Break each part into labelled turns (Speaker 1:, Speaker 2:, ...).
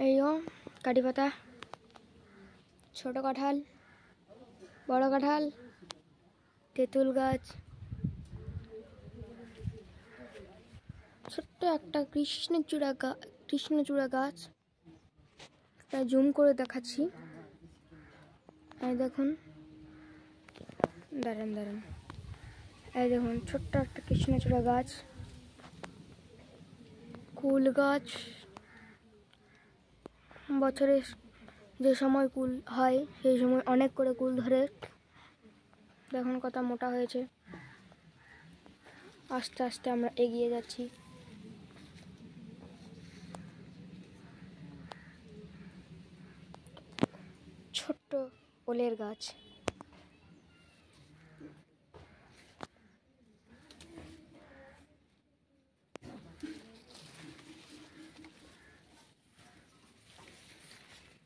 Speaker 1: এইও কারি পাতা, ছোট কাঁঠাল, বড় কাঁঠাল, তেঁতুল গাছ, ছোট্ট একটা কৃষ্ণচূড়া গাছ। তাই জুম করে দেখাচ্ছি। এই দেখুন, দাঁড়ান, এই দেখুন ছোট্ট একটা কৃষ্ণচূড়া গাছ, কুল গাছ। বছরে যে সময় কুল হয় সেই সময় অনেক করে কুল ধরে। দেখুন কত মোটা হয়েছে। আস্তে আস্তে আমরা এগিয়ে যাচ্ছি। ছোট্ট ওলের গাছ।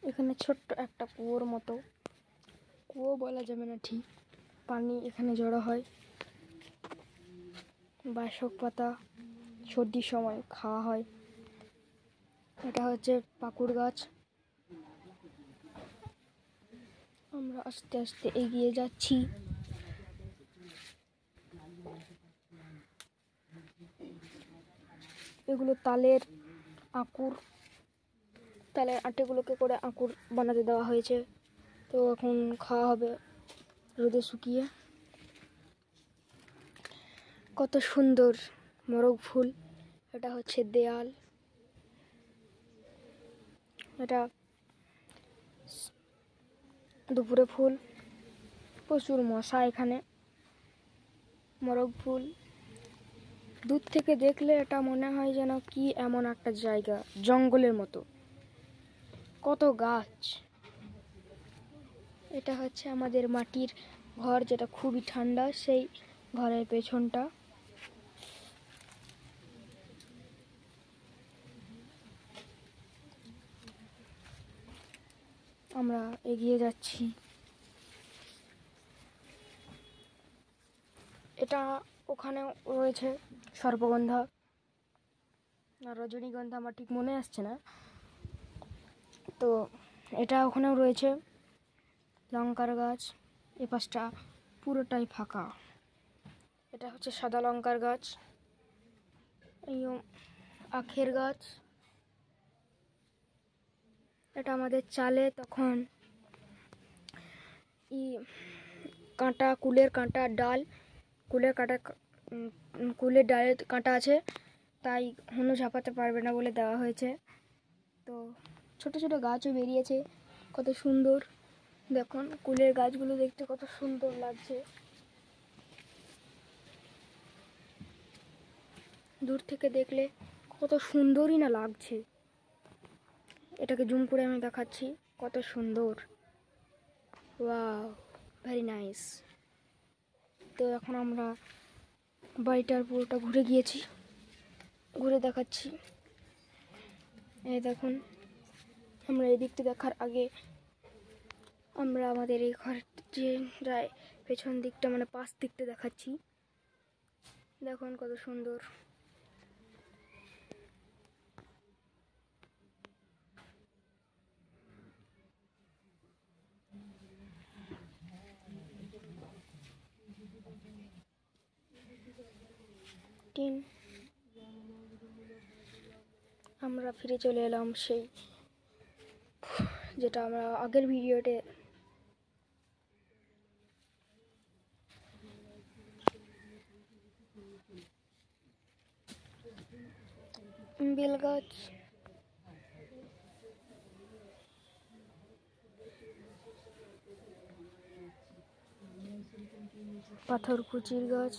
Speaker 1: এখানে ছোট্ট একটা কুয়োর মতো, কুয়ো বলা যাবে না ঠিক, পানি এখানে জড়ো হয়। বাসক পাতা সর্দির সময় খাওয়া হয়। এটা হচ্ছে পাকুড় গাছ। আমরা আস্তে আস্তে এগিয়ে যাচ্ছি। এগুলো তালের আঁকুর, তালের আটিগুলোকে করে আঁকুর বানাতে দেওয়া হয়েছে। তো এখন খাওয়া হবে রোদে শুকিয়ে। কত সুন্দর মোরগ ফুল। এটা হচ্ছে দেয়াল। এটা দুপুরে ফুল। প্রচুর মশা এখানে। মোরগ ফুল দূর থেকে দেখলে এটা মনে হয় যেন কি এমন একটা জায়গা, জঙ্গলের মতো, কত গাছ। এটা হচ্ছে আমাদের মাটির ঘর, যেটা খুবই ঠান্ডা, সেই ঘরের পেছনটা। আমরা এগিয়ে যাচ্ছি। এটা ওখানে রয়েছে সর্পগন্ধা আর রজনীগন্ধা, আমার ঠিক মনে আসছে না। তো এটা ওখানেও রয়েছে। লঙ্কার গাছ, এ পাশটা পুরোটাই ফাঁকা। এটা হচ্ছে সাদা লঙ্কার গাছ। এই আখের গাছ। এটা আমাদের চালে তখন কাঁটা, কুলের কাঁটা ডাল, কুলের ডালে কাঁটা আছে, তাই হনু ঝাঁপাতে পারবে না বলে দেওয়া হয়েছে। তো ছোট ছোট গাছও বেরিয়েছে, কত সুন্দর। দেখুন কুলের গাছগুলো দেখতে কত সুন্দর লাগছে। দূর থেকে দেখলে কত সুন্দরই না লাগছে। এটাকে জুম করে আমি দেখাচ্ছি, কত সুন্দর। Wow, very nice. তো এখন আমরা বাড়িটার পুরোটা ঘুরে গিয়েছি, ঘুরে দেখাচ্ছি। এই দেখুন, আমরা এই দিকটা দেখার আগে আমরা আমাদের এই ঘর যে যায় পেছন দিকটা, মানে পাশ দিকটা দেখাচ্ছি। দেখুন কত সুন্দর। আমরা ফিরে চলে এলাম সেই, যেটা আমরা আগের ভিডিওতে বেল গাছ, পাথরকুচির গাছ।